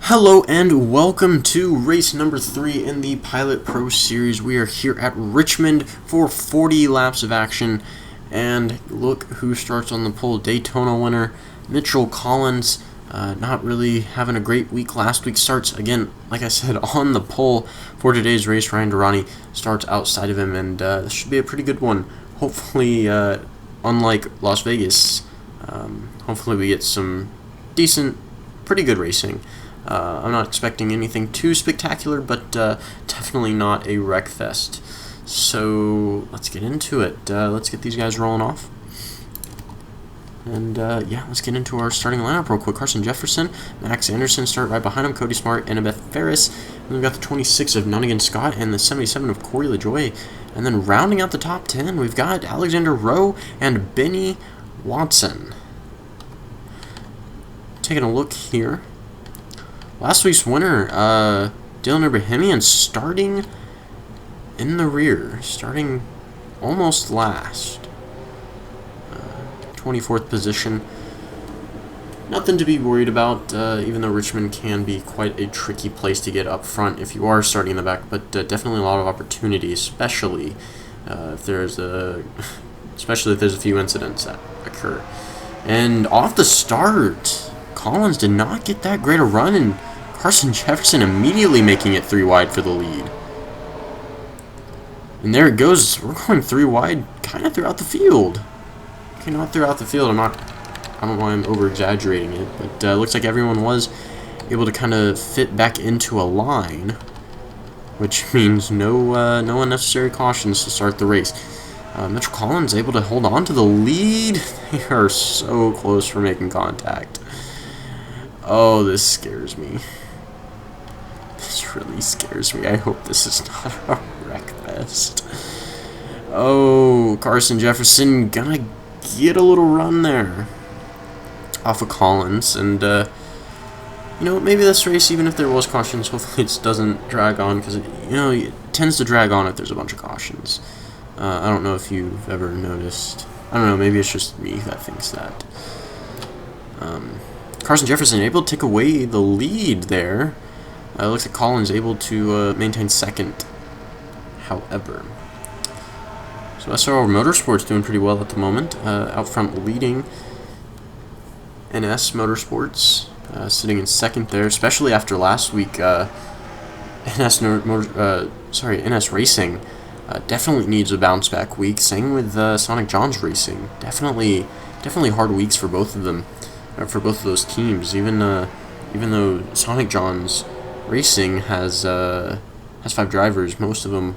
Hello and welcome to race number 3 in the Pilot Pro Series. We are here at Richmond for 40 laps of action, and look who starts on the pole. Daytona winner Mitchell Collins, not really having a great week last week. Starts again, like I said, on the pole for today's race. Ryan Durrani starts outside of him, and this should be a pretty good one. Hopefully, unlike Las Vegas, hopefully we get some decent, pretty good racing. I'm not expecting anything too spectacular, but definitely not a wreck fest. So let's get into it. Let's get these guys rolling off. And yeah, let's get into our starting lineup real quick. Carson Jefferson, Max Anderson start right behind him, Cody Smart, Annabeth Ferris. And we've got the 26 of Nunnigan Scott and the 77 of Corey LaJoie. And then rounding out the top 10, we've got Alexander Rowe and Benny Watson. Taking a look here. Last week's winner, Dylan Ibrahimian, starting in the rear, starting almost last. 24th position. Nothing to be worried about, even though Richmond can be quite a tricky place to get up front if you are starting in the back, but definitely a lot of opportunity, especially if there's a few incidents that occur. And off the start, Collins did not get that great a run, and Carson Jefferson immediately making it 3 wide for the lead. And there it goes. We're going 3 wide kind of throughout the field. Okay, not throughout the field. I don't know why I'm over-exaggerating it, but looks like everyone was able to kind of fit back into a line, which means no unnecessary cautions to start the race. Mitchell Collins able to hold on to the lead. They are so close for making contact. Oh, this scares me. This really scares me. I hope this is not a wreck fest. Oh, Carson Jefferson gonna get a little run there off of Collins. And, you know, maybe this race, even if there was cautions, hopefully it doesn't drag on, because, it tends to drag on if there's a bunch of cautions. I don't know if you've ever noticed. I don't know, maybe it's just me that thinks that. Carson Jefferson able to take away the lead there. Looks like Collins able to maintain second, however. So SORL Motorsports doing pretty well at the moment. Out front leading NS Motorsports, sitting in second there, especially after last week. NS Racing definitely needs a bounce back week. Same with Sonic John's Racing. Definitely hard weeks for both of them. For both of those teams, even though Sonic John's Racing has 5 drivers, most of them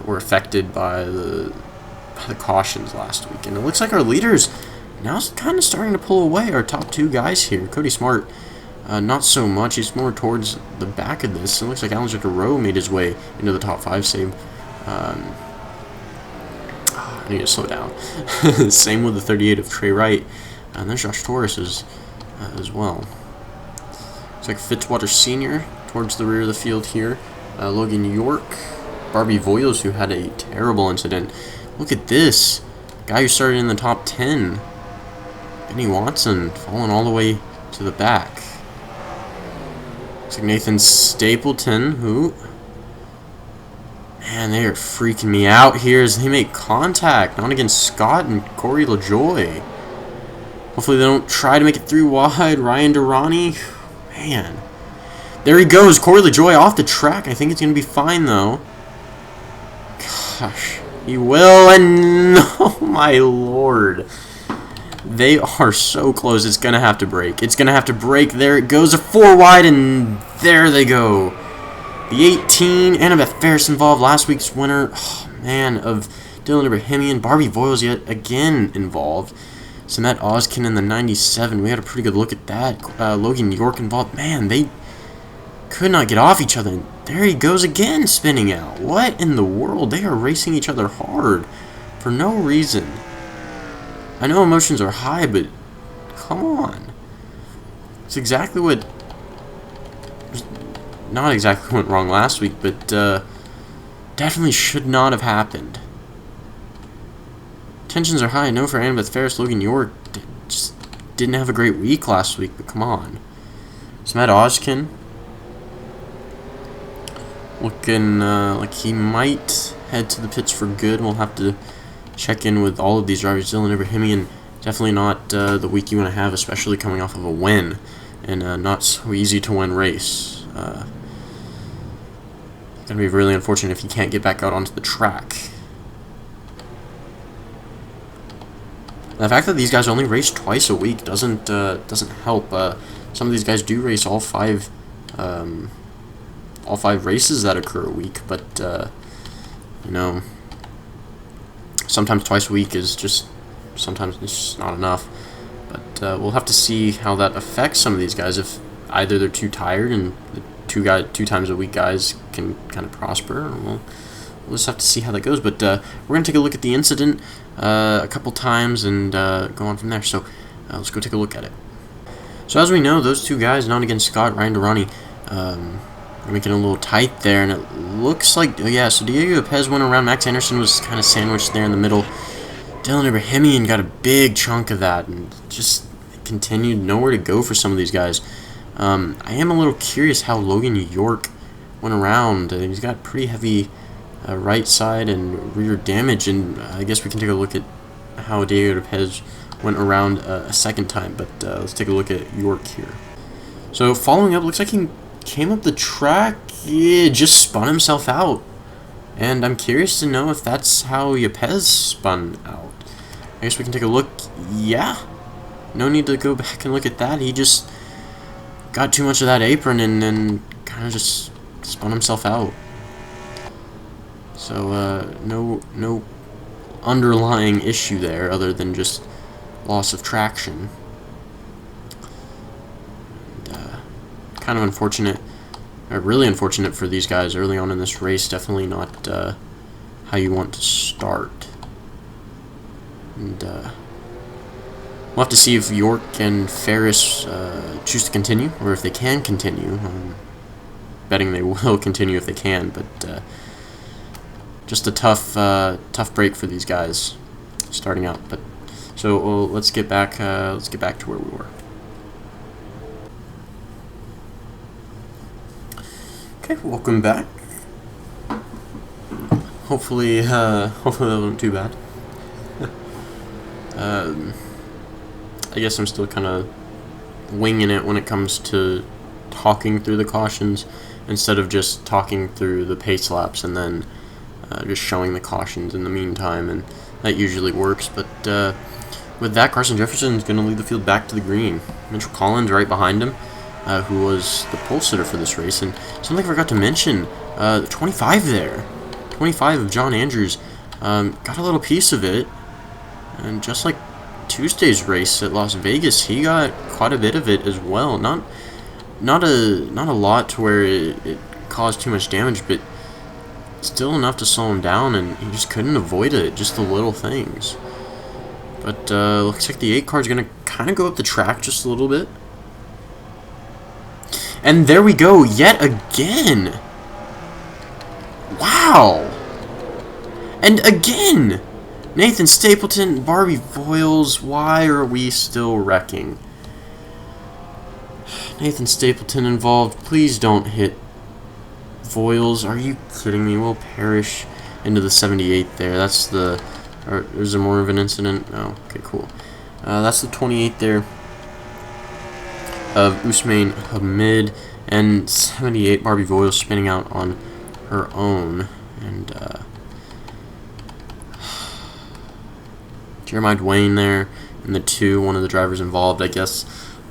were affected by the cautions last week, and it looks like our leaders now kind of starting to pull away. Our top 2 guys here, Cody Smart, not so much. He's more towards the back of this. It looks like Alexander Rowe made his way into the top 5 save. I need to slow down. Same with the 38 of Trey Wright. And there's Josh Torres as well. Looks like Fitzwater Sr. towards the rear of the field here. Logan York, Barbie Voiles, who had a terrible incident. Look at this. Guy who started in the top 10. Benny Watson falling all the way to the back. Looks like Nathan Stapleton, who... Man, they are freaking me out here as they make contact. Not against Scott and Corey LaJoie. Hopefully they don't try to make it 3 wide. Ryan Durrani. Man. There he goes. Corey LaJoie off the track. I think it's going to be fine, though. Gosh. He will, and oh my lord. They are so close. It's going to have to break. It's going to have to break. There it goes. A 4 wide, and there they go. The 18. Annabeth Ferris involved. Last week's winner, man, of Dylan Ibrahimian. Barbie Voiles yet again involved. Samet Ozkin in the 97. We had a pretty good look at that. Logan York involved. Man, they could not get off each other. And there he goes again, spinning out. What in the world? They are racing each other hard for no reason. I know emotions are high, but come on. It's exactly what... Not exactly what went wrong last week, but definitely should not have happened. Tensions are high. I know for Annabeth Ferris, Logan York just didn't have a great week last week, but come on. Samet Ozkin looking like he might head to the pits for good. We'll have to check in with all of these drivers. Dylan Ibrahimian, definitely not the week you want to have, especially coming off of a win, and not so easy to win race. Gonna be really unfortunate if he can't get back out onto the track. The fact that these guys only race twice a week doesn't help. Some of these guys do race all five races that occur a week, but you know, sometimes twice a week is sometimes it's just not enough. But we'll have to see how that affects some of these guys. If either they're too tired and the two times a week guys can kind of prosper, or we'll just have to see how that goes. But we're going to take a look at the incident a couple times and go on from there. So let's go take a look at it. So as we know, those two guys, not against Scott, Ryan Durrani, are making it a little tight there, and it looks like, oh yeah, so Diego Lopez went around. Max Anderson was kind of sandwiched there in the middle. Dylan Ibrahimian got a big chunk of that, and just continued nowhere to go for some of these guys. I am a little curious how Logan York went around. He's got pretty heavy right side and rear damage, and I guess we can take a look at how Diego Lopez went around a second time, but let's take a look at York here. So following up, looks like he came up the track, just spun himself out, and I'm curious to know if that's how Lopez spun out. I guess we can take a look. Yeah, no need to go back and look at that. He just got too much of that apron and then kind of just spun himself out. So no underlying issue there other than just loss of traction. And, kind of unfortunate, really unfortunate for these guys early on in this race. Definitely not how you want to start. And we'll have to see if York and Ferris choose to continue, or if they can continue. I'm betting they will continue if they can, but just a tough break for these guys starting out. But so let's get back to where we were. Okay, welcome back. Hopefully that wasn't too bad. I guess I'm still kind of winging it when it comes to talking through the cautions instead of just talking through the pace laps and then just showing the cautions in the meantime, and that usually works. But with that, Carson Jefferson is going to lead the field back to the green. Mitchell Collins right behind him, who was the pole sitter for this race. And something I forgot to mention, 25 there. 25 of John Andrews got a little piece of it. And just like Tuesday's race at Las Vegas, he got quite a bit of it as well. Not a lot to where it caused too much damage, but still enough to slow him down, and he just couldn't avoid it, just the little things. But looks like the 8 car is going to kind of go up the track just a little bit. And there we go, yet again. Wow. And again, Nathan Stapleton, Barbie Voiles, why are we still wrecking? Nathan Stapleton involved, please don't hit Voiles. Are you kidding me? We'll perish into the 78 there. That's the... is there more of an incident? Oh, okay, cool. That's the 28 there of Usman Hamid, and 78 Barbie Voiles spinning out on her own. And Jeremiah Dwayne there in the 2, one of the drivers involved, I guess.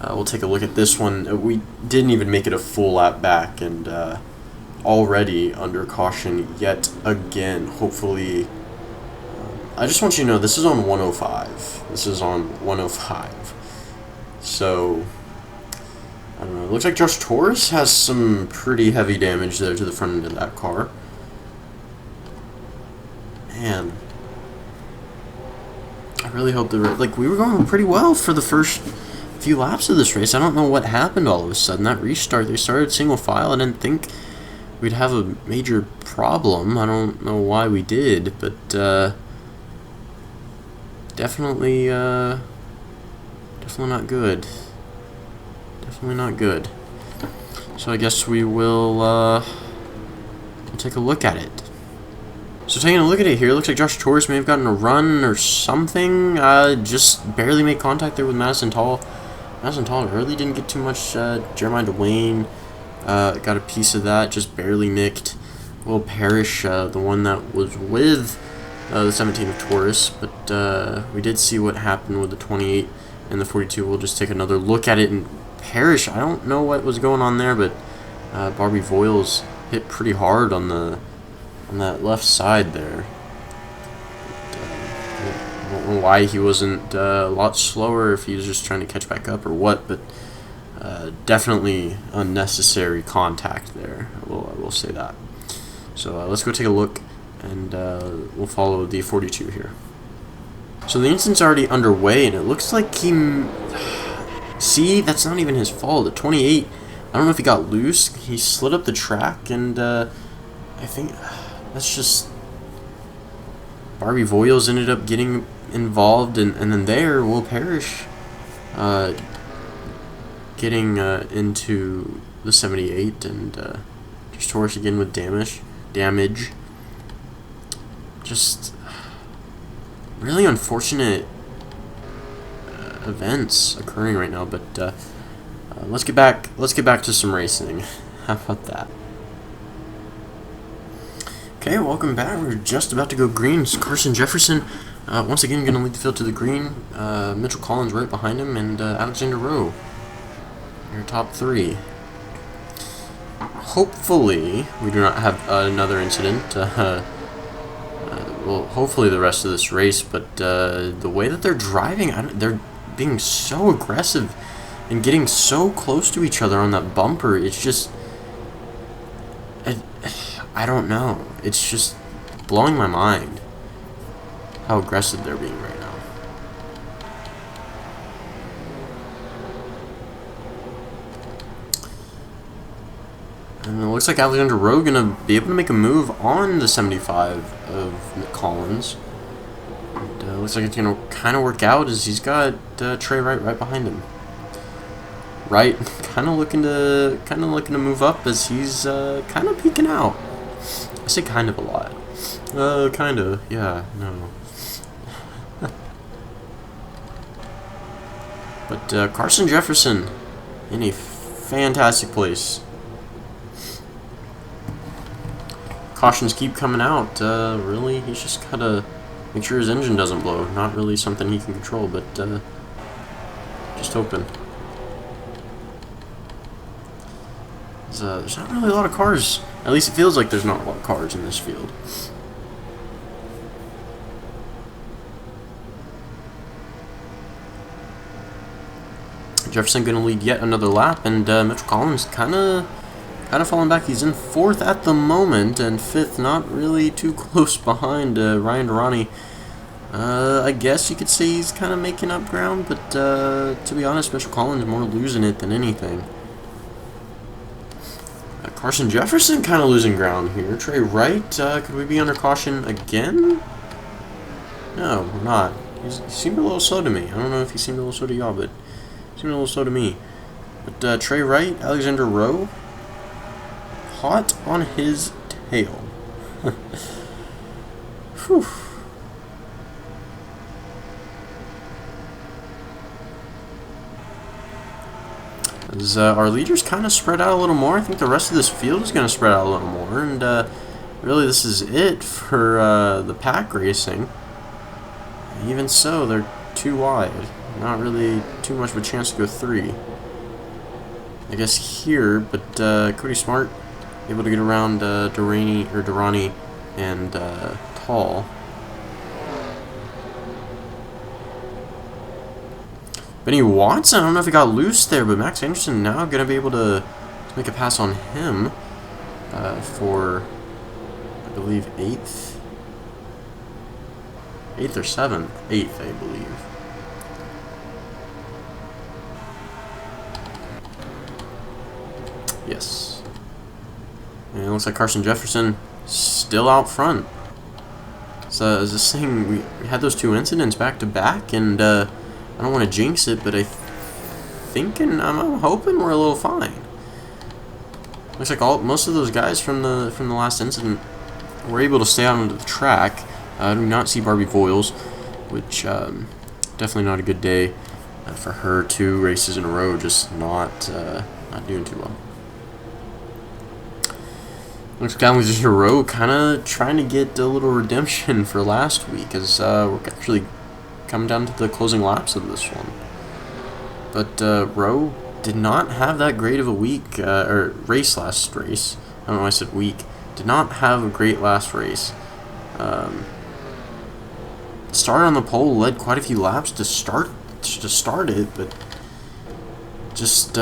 We'll take a look at this one. We didn't even make it a full lap back, and already under caution yet again. Hopefully, I just want you to know this is on 105. This is on 105. So, I don't know. It looks like Josh Torres has some pretty heavy damage there to the front end of that car. Man, I really hope we were going pretty well for the first few laps of this race. I don't know what happened all of a sudden. That restart, they started single file. I didn't think we'd have a major problem. I don't know why we did, but definitely not good. Definitely not good. So I guess we will We'll take a look at it. So taking a look at it here, it looks like Josh Torres may have gotten a run or something. Just barely made contact there with Madison Tall. Madison Tall really didn't get too much. Jeremiah Dwayne got a piece of that, just barely nicked. Will Parrish, the one that was with the 17 of Taurus, but we did see what happened with the 28 and the 42. We'll just take another look at it. And Parrish, I don't know what was going on there, but Barbie Voiles hit pretty hard on that left side there. I don't know why he wasn't a lot slower, if he was just trying to catch back up or what, but definitely unnecessary contact there. I will say that. So let's go take a look, and we'll follow the 42 here. So the incident's already underway, and it looks like he... See, that's not even his fault. The 28, I don't know if he got loose. He slid up the track, and I think that's just... Barbie Voiles ended up getting involved, and then there, Will Parrish getting into the 78, and just Torres again with damage. Just really unfortunate events occurring right now, but let's get back to some racing. How about that? Okay, welcome back. We're just about to go green. It's Carson Jefferson once again going to lead the field to the green. Mitchell Collins right behind him, and Alexander Rowe, your top three. Hopefully, we do not have another incident. Well, hopefully the rest of this race, but the way that they're driving, they're being so aggressive and getting so close to each other on that bumper. It's just... I don't know. It's just blowing my mind how aggressive they're being right now. And it looks like Alexander Rowe gonna be able to make a move on the 75 of Collins. And, looks like it's gonna kind of work out, as he's got Trey Wright right behind him. Wright kind of looking to move up, as he's kind of peeking out. I say kind of a lot. Kind of, yeah, no. But Carson Jefferson in a fantastic place. Cautions keep coming out. Really, he's just gotta make sure his engine doesn't blow. Not really something he can control, but just hoping. There's not really a lot of cars. At least it feels like there's not a lot of cars in this field. Jefferson going to lead yet another lap, and Mitchell Collins kind of falling back. He's in 4th at the moment, and 5th not really too close behind Ryan Durrani. I guess you could say he's kind of making up ground, but to be honest, Mitchell Collins more losing it than anything. Carson Jefferson kind of losing ground here. Trey Wright, could we be under caution again? No, we're not. He seemed a little slow to me. I don't know if he seemed a little slow to y'all, but he seemed a little slow to me. But Trey Wright, Alexander Rowe, hot on his tail. Whew. As our leaders kind of spread out a little more, I think the rest of this field is going to spread out a little more, and really this is it for the pack racing. Even so, they're too wide. Not really too much of a chance to go 3. I guess here, but Cody Smart able to get around Durrani and Tall. Benny Watson, I don't know if he got loose there, but Max Anderson now going to be able to make a pass on him for, I believe, 8th. 8th or 7th? 8th, I believe. Yes. And it looks like Carson Jefferson still out front. So as this thing, we had those 2 incidents back to back, and I don't want to jinx it, but I'm hoping we're a little fine. Looks like most of those guys from the last incident were able to stay out onto the track. I do not see Barbie Voiles, which definitely not a good day for her. 2 races in a row, just not doing too well. Looks like Alexander Rowe kind of trying to get a little redemption for last week, as we're actually coming down to the closing laps of this one. But Rowe did not have that great of a week, or last race. I don't know why I said week. Did not have a great last race. Started on the pole, led quite a few laps to start it, but just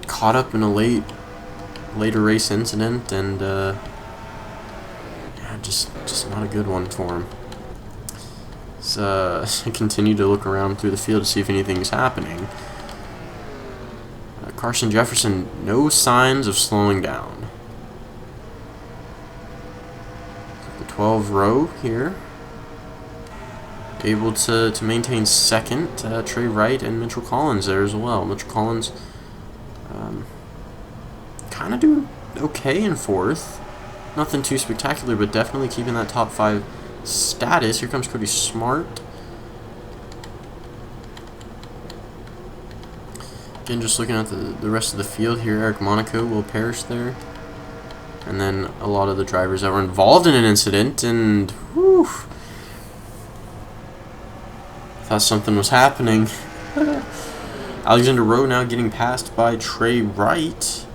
caught up in a later race incident, and yeah, just not a good one for him. So I continue to look around through the field to see if anything's happening. Carson Jefferson, no signs of slowing down. The 12 row here, able to maintain second. Trey Wright and Mitchell Collins there as well. Mitchell Collins kind of doing okay in 4th. Nothing too spectacular, but definitely keeping that top 5 status. Here comes Cody Smart. Again, just looking at the rest of the field here, Eric Monaco, Will Parrish there. And then a lot of the drivers that were involved in an incident, and whew, thought something was happening. Alexander Rowe now getting passed by Trey Wright.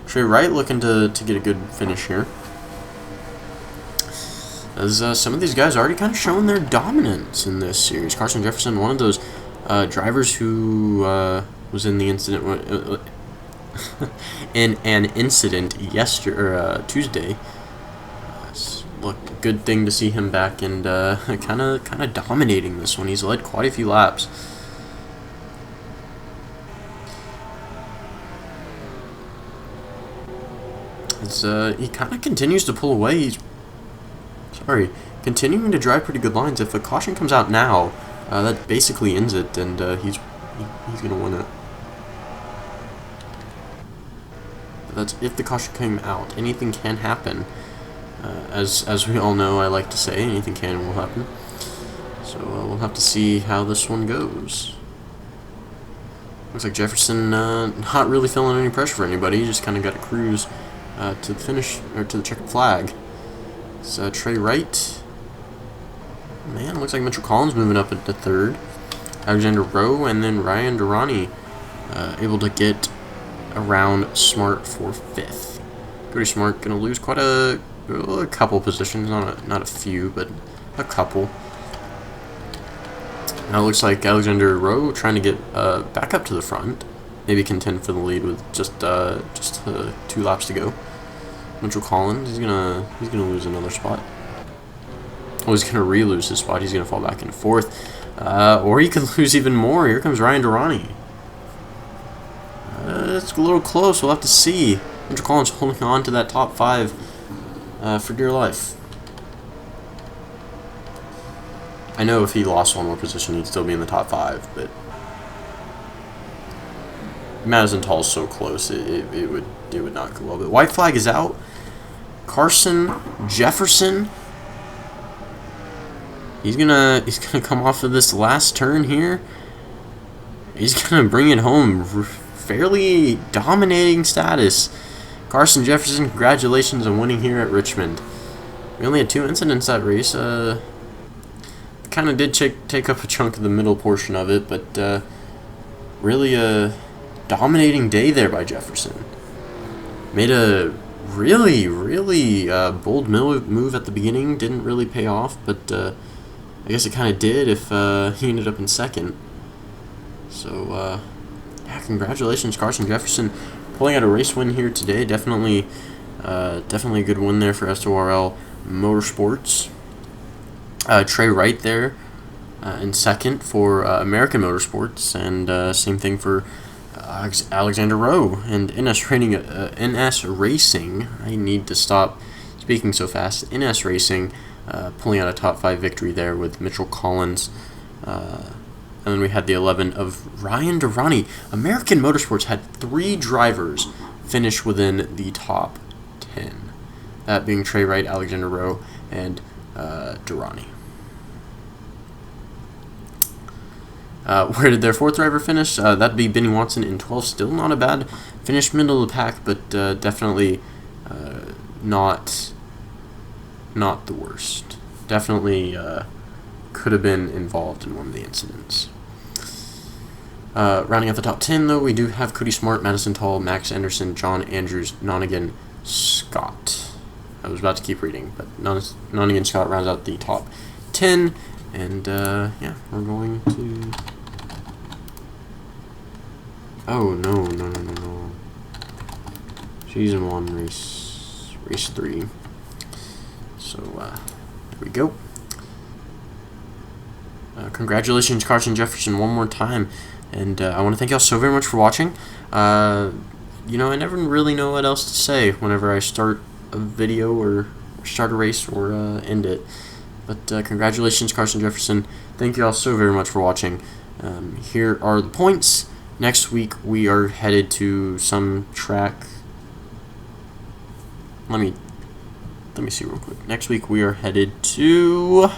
Trey Wright looking to get a good finish here, as some of these guys already kind of showing their dominance in this series. Carson Jefferson, one of those drivers who was in the incident in an incident Tuesday. Look, good thing to see him back and kind of dominating this one. He's led quite a few laps. He kind of continues to pull away. He's continuing to drive pretty good lines. If a caution comes out now, that basically ends it, and he's gonna win it. But that's if the caution came out. Anything can happen. As we all know, I like to say, anything can and will happen. So we'll have to see how this one goes. Looks like Jefferson not really feeling any pressure for anybody. He just kind of got to cruise to the finish, or to the checkered flag. So Trey Wright. Man, looks like Mitchell Collins moving up into 3rd. Alexander Rowe, and then Ryan Durrani able to get around Smart for 5th. Cody Smart gonna lose quite a couple positions, not a few, but a couple. Now it looks like Alexander Rowe trying to get back up to the front, maybe contend for the lead with just 2 laps to go. Mitchell Collins, he's gonna lose another spot. Oh, he's gonna re-lose his spot. He's gonna fall back into 4th, or he could lose even more. Here comes Ryan Durrani. It's a little close. We'll have to see. Mitchell Collins holding on to that top 5 for dear life. I know if he lost one more position, he'd still be in the top 5, but Madison Tall's so close, it would not go well. But white flag is out. Carson Jefferson, he's gonna come off of this last turn here. He's gonna bring it home. Fairly dominating status. Carson Jefferson, congratulations on winning here at Richmond. We only had 2 incidents that race. Kind of did take up a chunk of the middle portion of it, but really a dominating day there by Jefferson. Made a really bold move at the beginning. Didn't really pay off, but I guess it kind of did if he ended up in 2nd. So yeah, congratulations, Carson Jefferson, pulling out a race win here today. Definitely a good win there for SORL Motorsports. Trey Wright there in 2nd for American Motorsports, and same thing for Alexander Rowe and NS Racing. I need to stop speaking so fast. NS Racing pulling out a top 5 victory there with Mitchell Collins. And then we had the 11 of Ryan Durrani. American Motorsports had 3 drivers finish within the top 10. That being Trey Wright, Alexander Rowe, and Durrani. Where did their fourth driver finish? That'd be Benny Watson in 12th. Still not a bad finish, middle of the pack, but definitely not the worst. Definitely could have been involved in one of the incidents. Rounding out the top 10, though, we do have Cody Smart, Madison Tall, Max Anderson, John Andrews, Nonigan, Scott. I was about to keep reading, but Nonigan Scott rounds out the top 10. And, yeah, we're going to... Oh, no. Season 1, race 3. So, there we go. Congratulations, Carson Jefferson, one more time. And I want to thank y'all so very much for watching. You know, I never really know what else to say whenever I start a video or start a race or end it. But congratulations, Carson Jefferson. Thank you all so very much for watching. Here are the points. Next week we are headed to some track. Let me see real quick. Next week we are headed to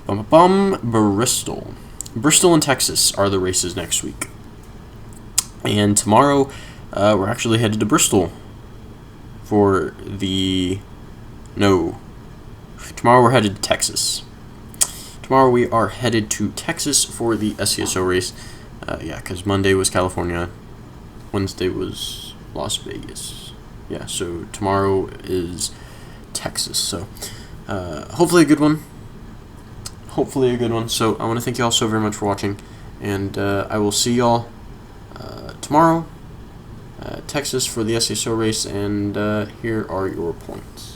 Bristol. Bristol and Texas are the races next week. And tomorrow we're actually headed to Bristol for the Tomorrow we're headed to Texas. Tomorrow we are headed to Texas for the SCSO race. Yeah, because Monday was California. Wednesday was Las Vegas. Yeah, so tomorrow is Texas. So hopefully a good one. So I want to thank you all so very much for watching. And I will see y'all tomorrow. Texas for the SCSO race. And here are your points.